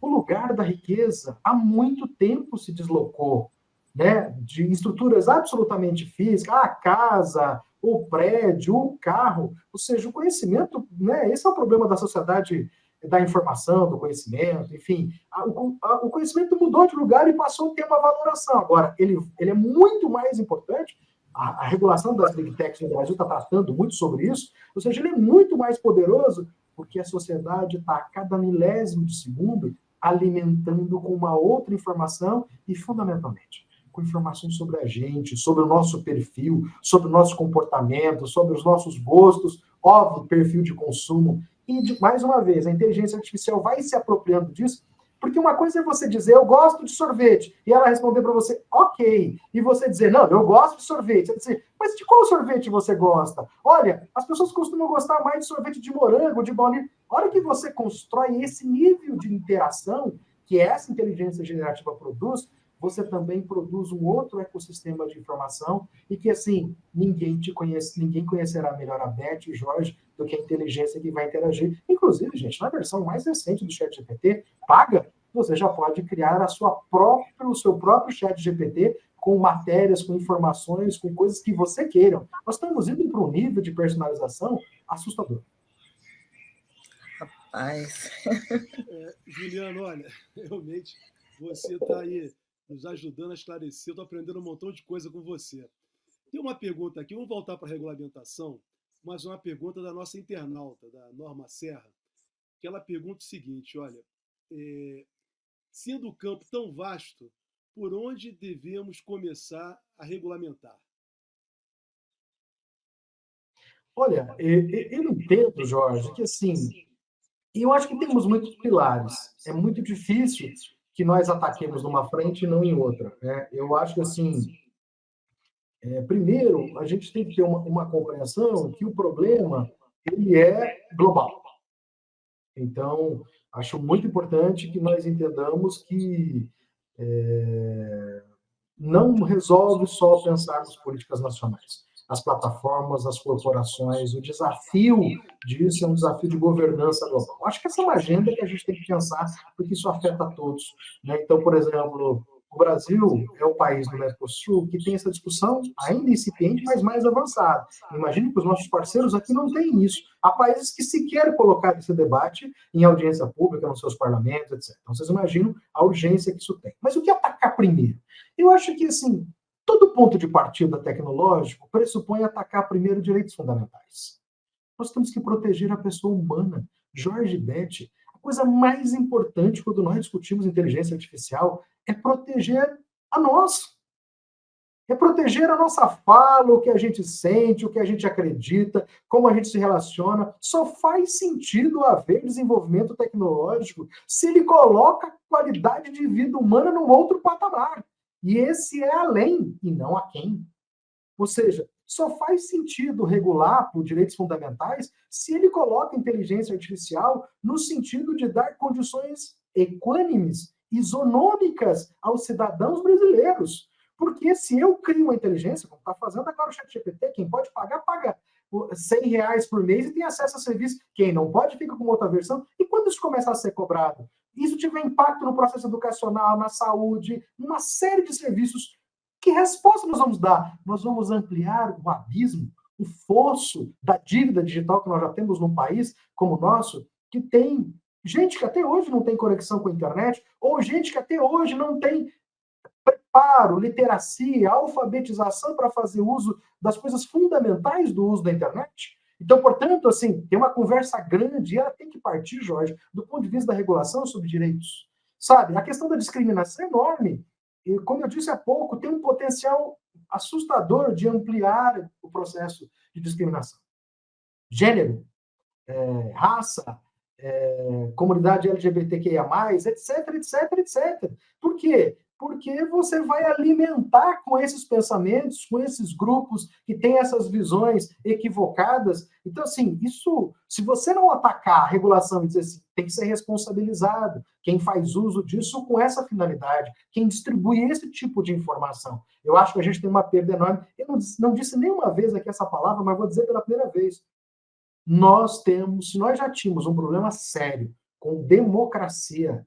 o lugar da riqueza há muito tempo se deslocou, né, de estruturas absolutamente físicas, a casa, o prédio, o carro, ou seja, o conhecimento, né, esse é o problema da sociedade da informação, do conhecimento, enfim, o conhecimento mudou de lugar e passou a ter uma valoração. Agora, ele é muito mais importante, a regulação das Big Techs no Brasil está tratando muito sobre isso, ou seja, ele é muito mais poderoso porque a sociedade está a cada milésimo de segundo alimentando com uma outra informação e, fundamentalmente, com informações sobre a gente, sobre o nosso perfil, sobre o nosso comportamento, sobre os nossos gostos, óbvio, perfil de consumo. E, mais uma vez, a inteligência artificial vai se apropriando disso, porque uma coisa é você dizer, eu gosto de sorvete, e ela responder para você, ok, e você dizer, não, eu gosto de sorvete. Você dizer, mas de qual sorvete você gosta? Olha, as pessoas costumam gostar mais de sorvete de morango, de baunilha. A hora que você constrói esse nível de interação que essa inteligência generativa produz, você também produz um outro ecossistema de informação e que, assim, ninguém conhecerá melhor a Beth e o Jorge do que a inteligência que vai interagir. Inclusive, gente, na versão mais recente do ChatGPT, paga, você já pode criar o seu próprio ChatGPT com matérias, com informações, com coisas que você queira. Nós estamos indo para um nível de personalização assustador. Rapaz. Juliano, olha, realmente você está aí nos ajudando a esclarecer. Eu estou aprendendo um montão de coisa com você. Tem uma pergunta aqui, vamos voltar para a regulamentação, mas uma pergunta da nossa internauta, da Norma Serra, que ela pergunta o seguinte, olha, sendo o campo tão vasto, por onde devemos começar a regulamentar? Olha, eu entendo, Jorge, que assim, eu acho que temos muitos pilares. É muito difícil que nós ataquemos numa frente e não em outra, né? Eu acho que, assim, primeiro, a gente tem que ter uma compreensão que o problema, ele é global. Então, acho muito importante que nós entendamos que não resolve só pensarmos políticas nacionais. As plataformas, as corporações, o desafio disso é um desafio de governança global. Acho que essa é uma agenda que a gente tem que pensar, porque isso afeta a todos, né? Então, por exemplo, o Brasil é o país do Mercosul que tem essa discussão ainda incipiente, mas mais avançada. Imagine que os nossos parceiros aqui não têm isso. Há países que sequer colocaram esse debate em audiência pública, nos seus parlamentos, etc. Então, vocês imaginam a urgência que isso tem. Mas o que atacar primeiro? Eu acho que, assim, todo ponto de partida tecnológico pressupõe atacar primeiro direitos fundamentais. Nós temos que proteger a pessoa humana. Jorge e Beth, a coisa mais importante quando nós discutimos inteligência artificial é proteger a nós. É proteger a nossa fala, o que a gente sente, o que a gente acredita, como a gente se relaciona. Só faz sentido haver desenvolvimento tecnológico se ele coloca a qualidade de vida humana num outro patamar. E esse é além, e não a quem. Ou seja, só faz sentido regular por direitos fundamentais se ele coloca a inteligência artificial no sentido de dar condições equânimes, isonômicas aos cidadãos brasileiros. Porque se eu crio uma inteligência, como está fazendo agora o ChatGPT, quem pode pagar, paga R$100 por mês e tem acesso a serviço. Quem não pode, fica com outra versão. E quando isso começar a ser cobrado? Isso tiver impacto no processo educacional, na saúde, numa série de serviços. Que resposta nós vamos dar? Nós vamos ampliar o abismo, o fosso da dívida digital que nós já temos num país como o nosso, que tem gente que até hoje não tem conexão com a internet, ou gente que até hoje não tem preparo, literacia, alfabetização para fazer uso das coisas fundamentais do uso da internet. Então, portanto, assim, tem uma conversa grande e ela tem que partir, Jorge, do ponto de vista da regulação sobre direitos. Sabe, a questão da discriminação é enorme. E, como eu disse há pouco, tem um potencial assustador de ampliar o processo de discriminação. Gênero, raça, comunidade LGBTQIA+, etc, etc, etc. Por quê? Porque você vai alimentar com esses pensamentos, com esses grupos que têm essas visões equivocadas. Então, assim, isso, se você não atacar a regulação e dizer assim, tem que ser responsabilizado quem faz uso disso com essa finalidade, quem distribui esse tipo de informação. Eu acho que a gente tem uma perda enorme. Eu não disse nenhuma vez aqui essa palavra, mas vou dizer pela primeira vez. Se nós já tínhamos um problema sério com democracia,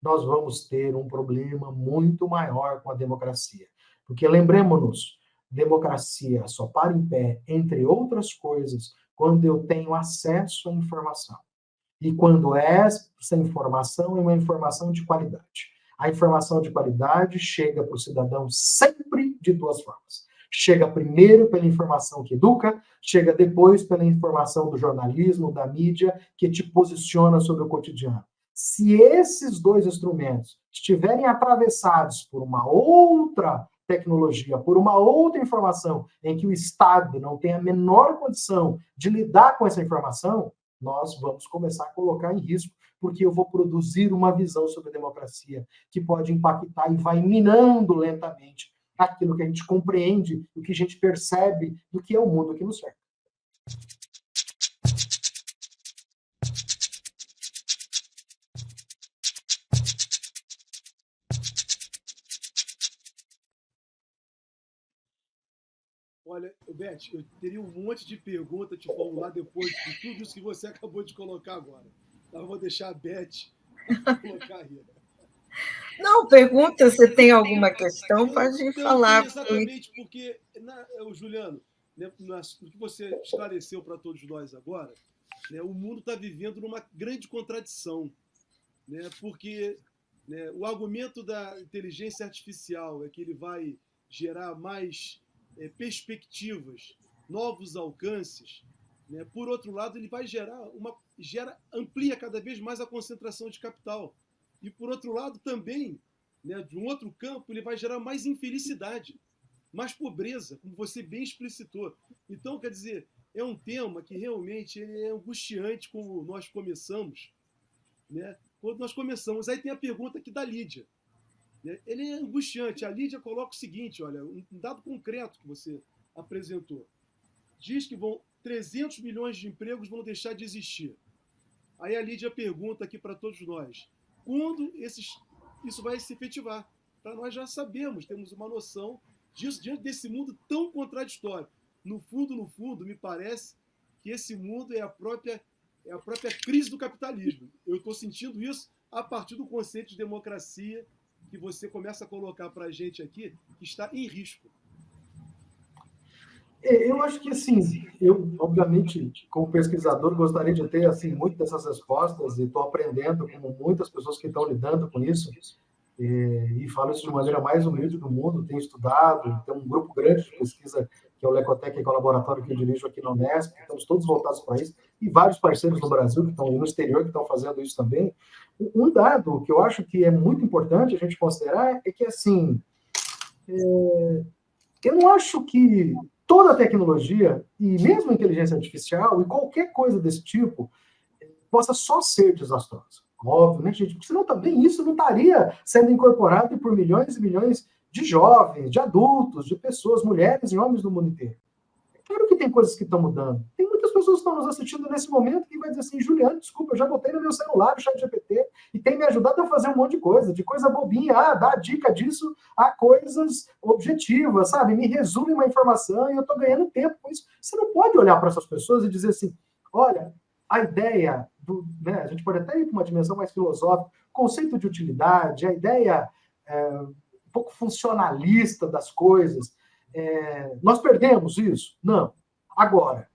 nós vamos ter um problema muito maior com a democracia. Porque, lembremos-nos, democracia só para em pé, entre outras coisas, quando eu tenho acesso à informação. E quando essa informação é uma informação de qualidade. A informação de qualidade chega para o cidadão sempre de duas formas. Chega primeiro pela informação que educa, chega depois pela informação do jornalismo, da mídia, que te posiciona sobre o cotidiano. Se esses dois instrumentos estiverem atravessados por uma outra tecnologia, por uma outra informação em que o Estado não tem a menor condição de lidar com essa informação, nós vamos começar a colocar em risco, porque eu vou produzir uma visão sobre a democracia que pode impactar e vai minando lentamente aquilo que a gente compreende, o que a gente percebe do que é o mundo que nos cerca. Olha, Beth, eu teria um monte de perguntas te formular depois de tudo isso que você acabou de colocar agora. Então, eu vou deixar a Beth colocar aí. Não, pergunta se tem alguma questão, pode falar. Exatamente, porque, Juliano, né, no que você esclareceu para todos nós agora, né, o mundo está vivendo numa grande contradição, né, porque, né, o argumento da inteligência artificial é que ele vai gerar mais perspectivas, novos alcances, né? Por outro lado, ele vai amplia cada vez mais a concentração de capital. E, por outro lado, também, né, de um outro campo, ele vai gerar mais infelicidade, mais pobreza, como você bem explicitou. Então, quer dizer, é um tema que realmente ele é angustiante como nós começamos. Né? Quando nós começamos, aí tem a pergunta aqui da Lídia. Ele é angustiante. A Lídia coloca o seguinte, olha, um dado concreto que você apresentou. Diz que 300 milhões de empregos vão deixar de existir. Aí a Lídia pergunta aqui para todos nós, quando isso vai se efetivar? Para nós já sabemos, temos uma noção disso diante desse mundo tão contraditório. No fundo, me parece que esse mundo é a própria crise do capitalismo. Eu estou sentindo isso a partir do conceito de democracia que você começa a colocar para a gente aqui, que está em risco. Eu acho que, assim, eu, obviamente, como pesquisador, gostaria de ter, assim, muitas dessas respostas e estou aprendendo com muitas pessoas que estão lidando com isso e falo isso de maneira mais humilde do mundo, tenho estudado, tem um grupo grande de pesquisa que é o Lecotec, que é o laboratório que eu dirijo aqui na Unesp, estamos todos voltados para isso, e vários parceiros no Brasil que estão no exterior que estão fazendo isso também. Um dado que eu acho que é muito importante a gente considerar é que, assim, eu não acho que toda a tecnologia, e mesmo a inteligência artificial, e qualquer coisa desse tipo, possa só ser desastrosa. Óbvio, né, gente? Porque senão também isso não estaria sendo incorporado por milhões e milhões de jovens, de adultos, de pessoas, mulheres e homens do mundo inteiro. Claro que tem coisas que estão mudando. Tem muitas pessoas que estão nos assistindo nesse momento que vai dizer assim, Juliano, desculpa, eu já botei no meu celular o ChatGPT e tem me ajudado a fazer um monte de coisa bobinha, dá dica disso a coisas objetivas, sabe? Me resume uma informação e eu estou ganhando tempo com isso. Você não pode olhar para essas pessoas e dizer assim, olha, a ideia, a gente pode até ir para uma dimensão mais filosófica, conceito de utilidade, a ideia um pouco funcionalista das coisas, nós perdemos isso? Não. Agora,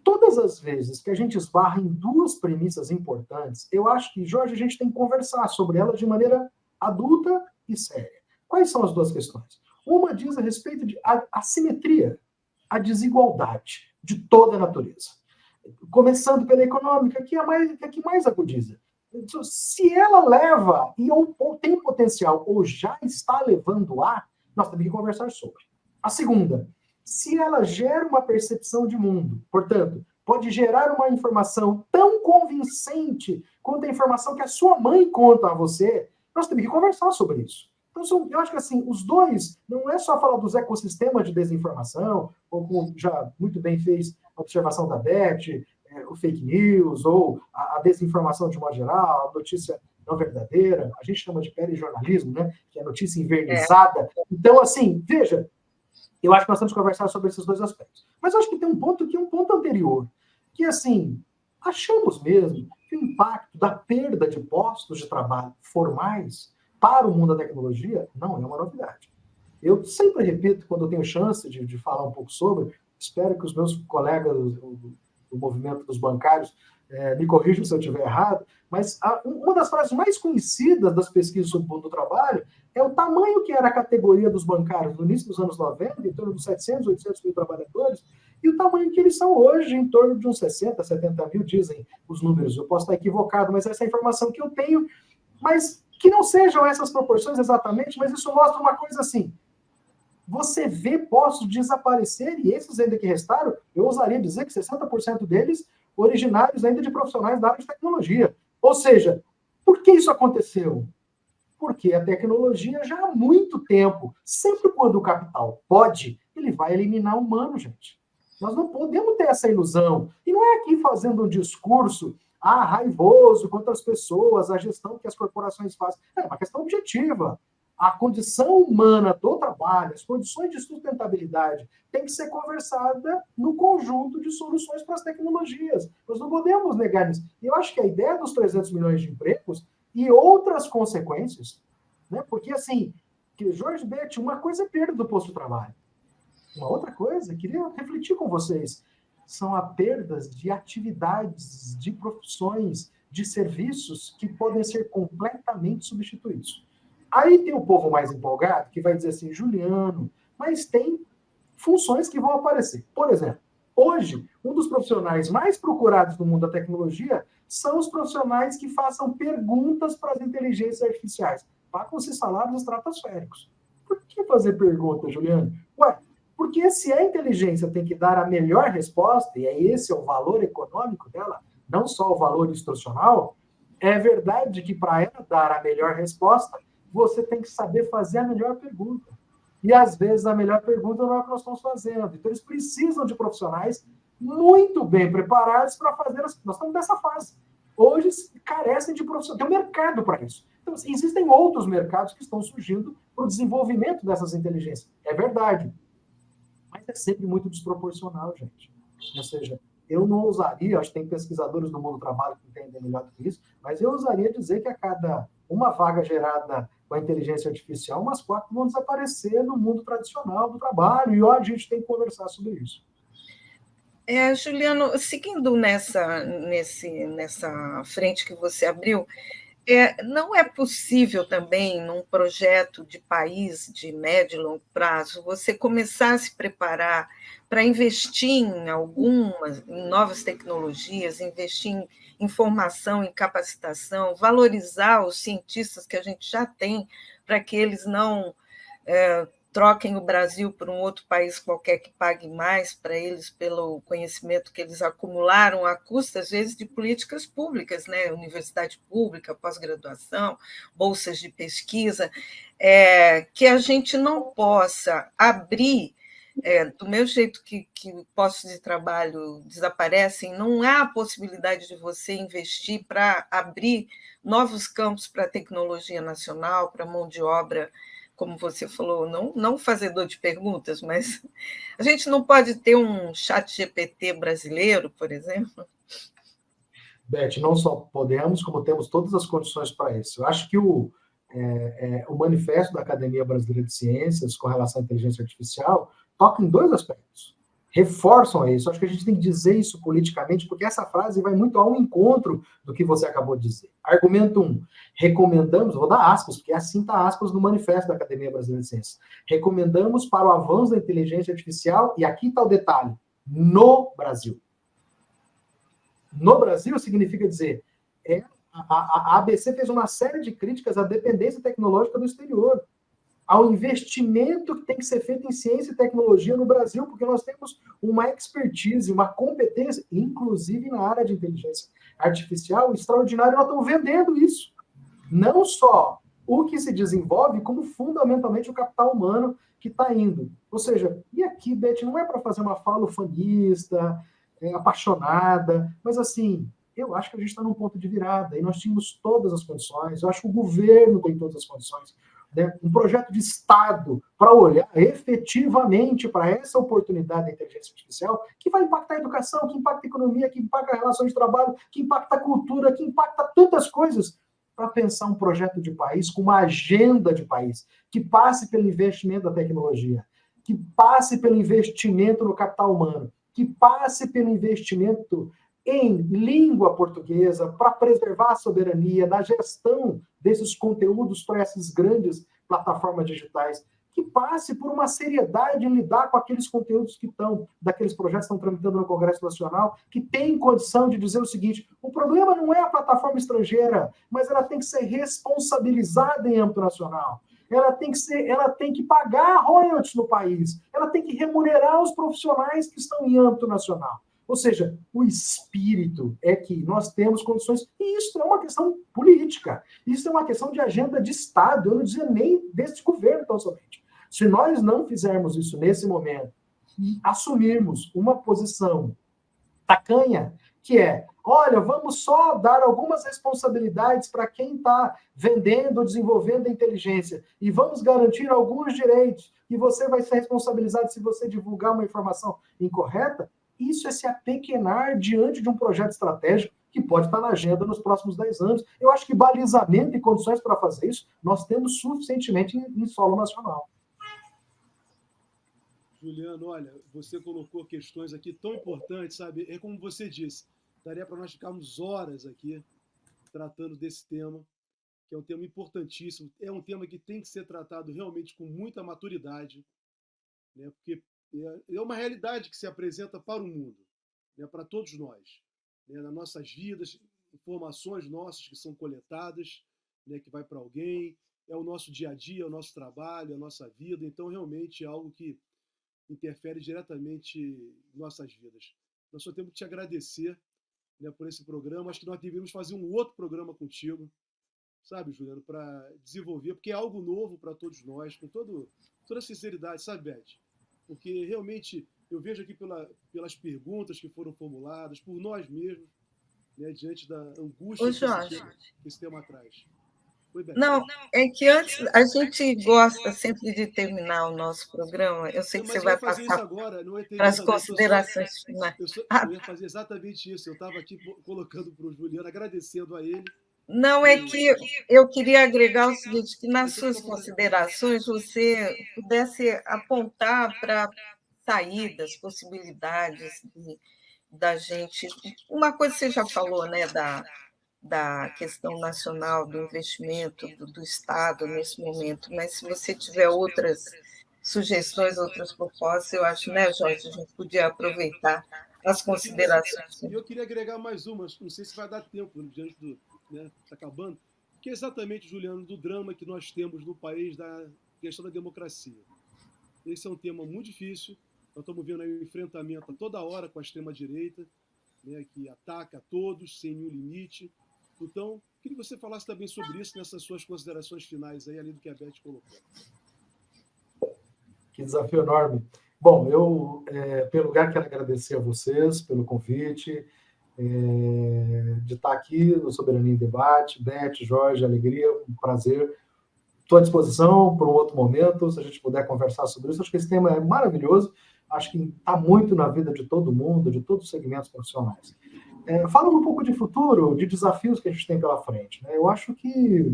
todas as vezes que a gente esbarra em duas premissas importantes, eu acho que, Jorge, a gente tem que conversar sobre elas de maneira adulta e séria. Quais são as duas questões? Uma diz a respeito de assimetria, a desigualdade de toda a natureza. Começando pela econômica, que é a que mais agudiza. Se ela leva ou tem potencial ou já está levando a, nós temos que conversar sobre. A segunda, se ela gera uma percepção de mundo, portanto, pode gerar uma informação tão convincente quanto a informação que a sua mãe conta a você, nós temos que conversar sobre isso. Então, eu acho que assim, os dois, não é só falar dos ecossistemas de desinformação, ou como já muito bem fez a observação da Beth, o fake news, ou a desinformação de modo geral, a notícia não verdadeira, a gente chama de perijornalismo, né? Que é notícia invernizada. Então, assim, veja, eu acho que nós temos que conversar sobre esses dois aspectos. Mas eu acho que tem um ponto que é um ponto anterior, que, assim, achamos mesmo que o impacto da perda de postos de trabalho formais para o mundo da tecnologia não é uma novidade. Eu sempre repito, quando eu tenho chance de falar um pouco sobre, espero que os meus colegas do movimento dos bancários me corrijam se eu estiver errado, mas uma das frases mais conhecidas das pesquisas sobre o mundo do trabalho é o tamanho que era a categoria dos bancários no início dos anos 90, em torno dos 700, 800 mil trabalhadores, e o tamanho que eles são hoje, em torno de uns 60, 70 mil, dizem os números. Eu posso estar equivocado, mas essa é a informação que eu tenho, mas que não sejam essas proporções exatamente, mas isso mostra uma coisa assim, você vê postos desaparecer, e esses ainda que restaram, eu ousaria dizer que 60% deles originários ainda de profissionais da área de tecnologia. Ou seja, por que isso aconteceu? Porque a tecnologia já há muito tempo, sempre quando o capital pode, ele vai eliminar o humano, gente. Nós não podemos ter essa ilusão. E não é aqui fazendo um discurso raivoso contra as pessoas, a gestão que as corporações fazem. É uma questão objetiva. A condição humana do trabalho, as condições de sustentabilidade, tem que ser conversada no conjunto de soluções para as tecnologias. Nós não podemos negar isso. E eu acho que a ideia dos 300 milhões de empregos e outras consequências, né? Porque, assim, que Jorge Beth, uma coisa é perda do posto de trabalho. Uma outra coisa, queria refletir com vocês, são a perdas de atividades, de profissões, de serviços que podem ser completamente substituídos. Aí tem o povo mais empolgado que vai dizer assim, Juliano, mas tem funções que vão aparecer. Por exemplo, hoje, um dos profissionais mais procurados no mundo da tecnologia são os profissionais que façam perguntas para as inteligências artificiais. Pagam-se salários estratosféricos. Por que fazer pergunta, Juliano? Ué, porque se a inteligência tem que dar a melhor resposta, e esse é o valor econômico dela, não só o valor instrucional, é verdade que para ela dar a melhor resposta, você tem que saber fazer a melhor pergunta. E, às vezes, a melhor pergunta não é o que nós estamos fazendo. Então, eles precisam de profissionais muito bem preparados para fazer as... Nós estamos nessa fase. Hoje, carecem de profissionais. Tem um mercado para isso. Então, existem outros mercados que estão surgindo para o desenvolvimento dessas inteligências. É verdade. Mas é sempre muito desproporcional, gente. Ou seja, eu não ousaria, acho que tem pesquisadores no mundo do trabalho que entendem melhor do que isso, mas eu ousaria dizer que a cada uma vaga gerada com a inteligência artificial, umas 4 vão desaparecer no mundo tradicional do trabalho, e hoje a gente tem que conversar sobre isso. Juliano, seguindo nessa frente que você abriu, não é possível também, num projeto de país de médio e longo prazo, você começar a se preparar para investir em novas tecnologias, investir em formação, em capacitação, valorizar os cientistas que a gente já tem, para que eles não troquem o Brasil por um outro país qualquer que pague mais para eles pelo conhecimento que eles acumularam à custa, às vezes, de políticas públicas, né? Universidade pública, pós-graduação, bolsas de pesquisa, que a gente não possa abrir do meu jeito que postos de trabalho desaparecem, não há possibilidade de você investir para abrir novos campos para a tecnologia nacional, para a mão de obra, como você falou, não fazedor de perguntas, mas a gente não pode ter um chat GPT brasileiro, por exemplo? Beth, não só podemos, como temos todas as condições para isso. Eu acho que o manifesto da Academia Brasileira de Ciências com relação à inteligência artificial toca em dois aspectos. Reforçam isso. Acho que a gente tem que dizer isso politicamente, porque essa frase vai muito ao encontro do que você acabou de dizer. Argumento 1. Recomendamos, vou dar aspas, porque assim está aspas no manifesto da Academia Brasileira de Ciências. Recomendamos para o avanço da inteligência artificial, e aqui está o detalhe, no Brasil. No Brasil significa dizer, a ABC fez uma série de críticas à dependência tecnológica do exterior, ao investimento que tem que ser feito em ciência e tecnologia no Brasil, porque nós temos uma expertise, uma competência, inclusive na área de inteligência artificial, extraordinária. Nós estamos vendendo isso. Não só o que se desenvolve, como fundamentalmente o capital humano que está indo. Ou seja, e aqui, Beth, não é para fazer uma fala ufanista, apaixonada, mas assim, eu acho que a gente está num ponto de virada, e nós tínhamos todas as condições, eu acho que o governo tem todas as condições, né? Um projeto de Estado para olhar efetivamente para essa oportunidade da inteligência artificial, que vai impactar a educação, que impacta a economia, que impacta a relação de trabalho, que impacta a cultura, que impacta tantas coisas, para pensar um projeto de país com uma agenda de país, que passe pelo investimento da tecnologia, que passe pelo investimento no capital humano, que passe pelo investimento em língua portuguesa para preservar a soberania na gestão desses conteúdos para essas grandes plataformas digitais, que passe por uma seriedade em lidar com aqueles conteúdos que estão, daqueles projetos que estão tramitando no Congresso Nacional, que tem condição de dizer o seguinte, o problema não é a plataforma estrangeira, mas ela tem que ser responsabilizada em âmbito nacional. Ela tem que pagar royalties no país, ela tem que remunerar os profissionais que estão em âmbito nacional. Ou seja, o espírito é que nós temos condições, e isso é uma questão política, isso é uma questão de agenda de Estado, eu não dizia nem deste governo tão somente. Se nós não fizermos isso nesse momento, e assumirmos uma posição tacanha, que é, olha, vamos só dar algumas responsabilidades para quem está vendendo ou desenvolvendo a inteligência e vamos garantir alguns direitos e você vai ser responsabilizado se você divulgar uma informação incorreta, isso é se apequenar diante de um projeto estratégico que pode estar na agenda nos próximos 10 anos. Eu acho que balizamento e condições para fazer isso nós temos suficientemente em solo nacional. Juliano, olha, você colocou questões aqui tão importantes, sabe? É como você disse, daria para nós ficarmos horas aqui tratando desse tema, que é um tema importantíssimo, é um tema que tem que ser tratado realmente com muita maturidade, né? Porque é uma realidade que se apresenta para o mundo, né? Para todos nós, né? Nas nossas vidas, informações nossas que são coletadas, né? Que vai para alguém, é o nosso dia a dia, é o nosso trabalho, é a nossa vida, então realmente é algo que interfere diretamente em nossas vidas. Nós só temos que te agradecer, né, por esse programa. Acho que nós deveríamos fazer um outro programa contigo, sabe, Juliano, para desenvolver, porque é algo novo para todos nós, com toda sinceridade, sabe, Beth? Porque realmente eu vejo aqui pelas perguntas que foram formuladas, por nós mesmos, né, diante da angústia que esse tema traz. Não, é que antes a gente gosta sempre de terminar o nosso programa. Eu sei que você vai passar agora, para as considerações finais. Eu ia fazer exatamente isso. Eu estava aqui colocando para o Juliano, agradecendo a ele. Não, é que eu queria agregar o seguinte, que nas suas considerações você pudesse apontar para saídas, possibilidades da gente... Uma coisa que você já falou, né, da questão nacional, do investimento do Estado nesse momento, mas se você tiver outras sugestões, outras propostas, eu acho, né, Jorge, a gente podia aproveitar as considerações. E eu queria agregar mais uma, não sei se vai dar tempo, diante do... né, está acabando, que é exatamente, Juliano, do drama que nós temos no país da questão da democracia. Esse é um tema muito difícil, nós estamos vendo aí um enfrentamento a toda hora com a extrema-direita, né, que ataca a todos, sem nenhum limite. Então, queria que você falasse também sobre isso nessas suas considerações finais, aí, além do que a Beth colocou. Que desafio enorme. Bom, eu, pelo lugar, quero agradecer a vocês pelo convite, de estar aqui no Soberania em Debate. Beth, Jorge, alegria, um prazer. Estou à disposição para um outro momento, se a gente puder conversar sobre isso. Acho que esse tema é maravilhoso, acho que está muito na vida de todo mundo, de todos os segmentos profissionais. Falando um pouco de futuro, de desafios que a gente tem pela frente, né? Eu acho que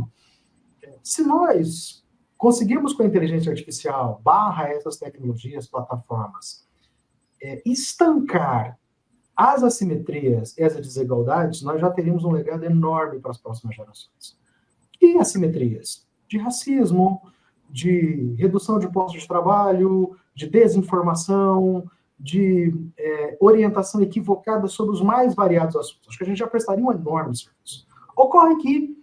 se nós conseguirmos com a inteligência artificial, barra essas tecnologias, plataformas, estancar as assimetrias e as desigualdades, nós já teríamos um legado enorme para as próximas gerações. E assimetrias? De racismo, de redução de postos de trabalho, de desinformação, de orientação equivocada sobre os mais variados assuntos. Acho que a gente já prestaria um enorme serviço. Ocorre que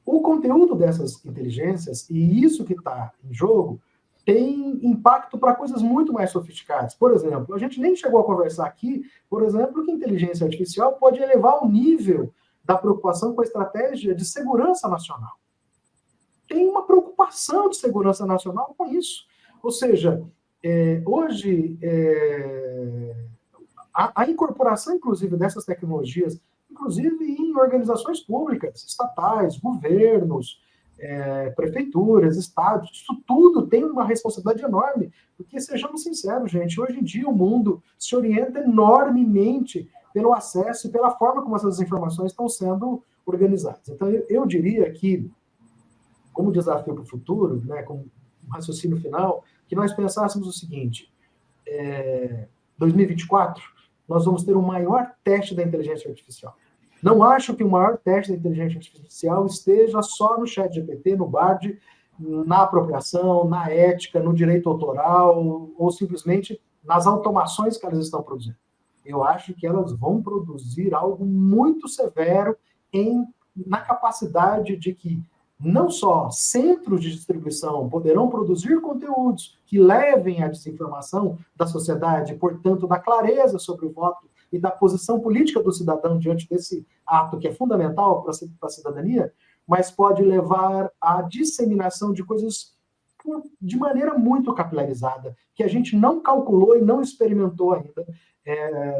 o conteúdo dessas inteligências, e isso que está em jogo, tem impacto para coisas muito mais sofisticadas. Por exemplo, a gente nem chegou a conversar aqui, por exemplo, que a inteligência artificial pode elevar o nível da preocupação com a estratégia de segurança nacional. Tem uma preocupação de segurança nacional com isso. Ou seja, hoje, a incorporação, inclusive, dessas tecnologias, inclusive em organizações públicas, estatais, governos, prefeituras, estados, isso tudo tem uma responsabilidade enorme, porque, sejamos sinceros, gente, hoje em dia o mundo se orienta enormemente pelo acesso e pela forma como essas informações estão sendo organizadas. Então, eu diria que, como desafio para o futuro, né, como um raciocínio final, que nós pensássemos o seguinte: 2024, nós vamos ter o maior teste da inteligência artificial. Não acho que o maior teste da inteligência artificial esteja só no ChatGPT, no Bard, na apropriação, na ética, no direito autoral, ou simplesmente nas automações que elas estão produzindo. Eu acho que elas vão produzir algo muito severo na capacidade de que não só centros de distribuição poderão produzir conteúdos que levem à desinformação da sociedade, portanto, da clareza sobre o voto e da posição política do cidadão diante desse ato que é fundamental para a cidadania, mas pode levar à disseminação de coisas de maneira muito capilarizada, que a gente não calculou e não experimentou ainda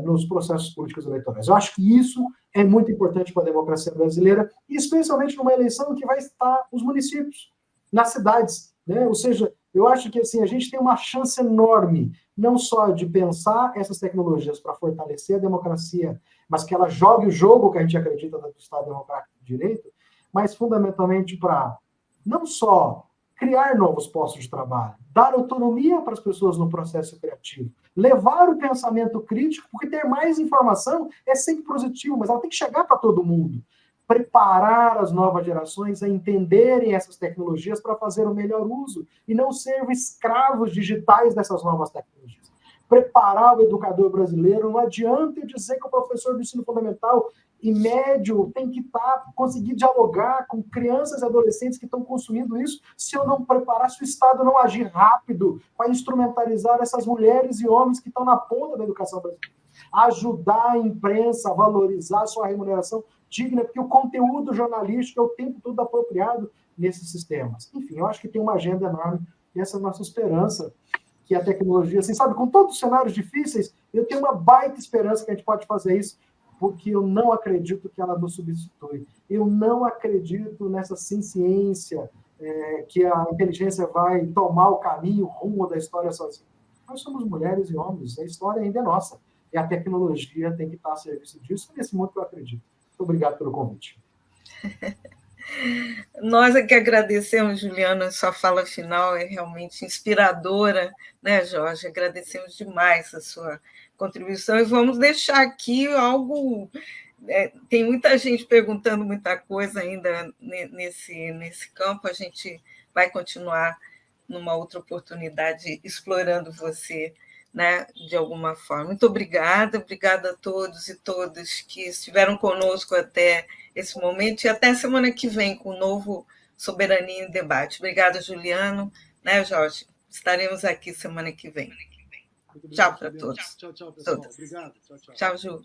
nos processos políticos eleitorais. Eu acho que isso é muito importante para a democracia brasileira, e especialmente numa eleição que vai estar os municípios, nas cidades, né? Ou seja, eu acho que assim, a gente tem uma chance enorme, não só de pensar essas tecnologias para fortalecer a democracia, mas que ela jogue o jogo que a gente acredita do Estado Democrático de Direito, mas fundamentalmente para não só criar novos postos de trabalho, dar autonomia para as pessoas no processo criativo, levar o pensamento crítico, porque ter mais informação é sempre positivo, mas ela tem que chegar para todo mundo. Preparar as novas gerações a entenderem essas tecnologias para fazer o melhor uso e não ser escravos digitais dessas novas tecnologias. Preparar o educador brasileiro, não adianta eu dizer que o professor do ensino fundamental e médio tem que conseguir dialogar com crianças e adolescentes que estão consumindo isso, se eu não preparar, se o Estado não agir rápido para instrumentalizar essas mulheres e homens que estão na ponta da educação brasileira. Ajudar a imprensa a valorizar a sua remuneração digna, porque o conteúdo jornalístico é o tempo todo apropriado nesses sistemas. Enfim, eu acho que tem uma agenda enorme e essa é a nossa esperança, que a tecnologia, assim, sabe, com todos os cenários difíceis, eu tenho uma baita esperança que a gente pode fazer isso, porque eu não acredito que ela nos substitui. Eu não acredito nessa ciência que a inteligência vai tomar o caminho, o rumo da história sozinha. Nós somos mulheres e homens, a história ainda é nossa. E a tecnologia tem que estar a serviço disso, nesse mundo que eu acredito. Muito obrigado pelo convite. Nós é que agradecemos, Juliana, sua fala final é realmente inspiradora, né, Jorge? Agradecemos demais a sua contribuição e vamos deixar aqui algo... tem muita gente perguntando muita coisa ainda nesse campo, a gente vai continuar numa outra oportunidade explorando você, né, de alguma forma. Muito obrigada a todos e todas que estiveram conosco até esse momento e até semana que vem com o novo Soberania em Debate. Obrigada, Juliano, né, Jorge? Estaremos aqui semana que vem. Tchau para todos. Tchau, pessoal. Todas. Obrigado. Tchau. Tchau, Ju.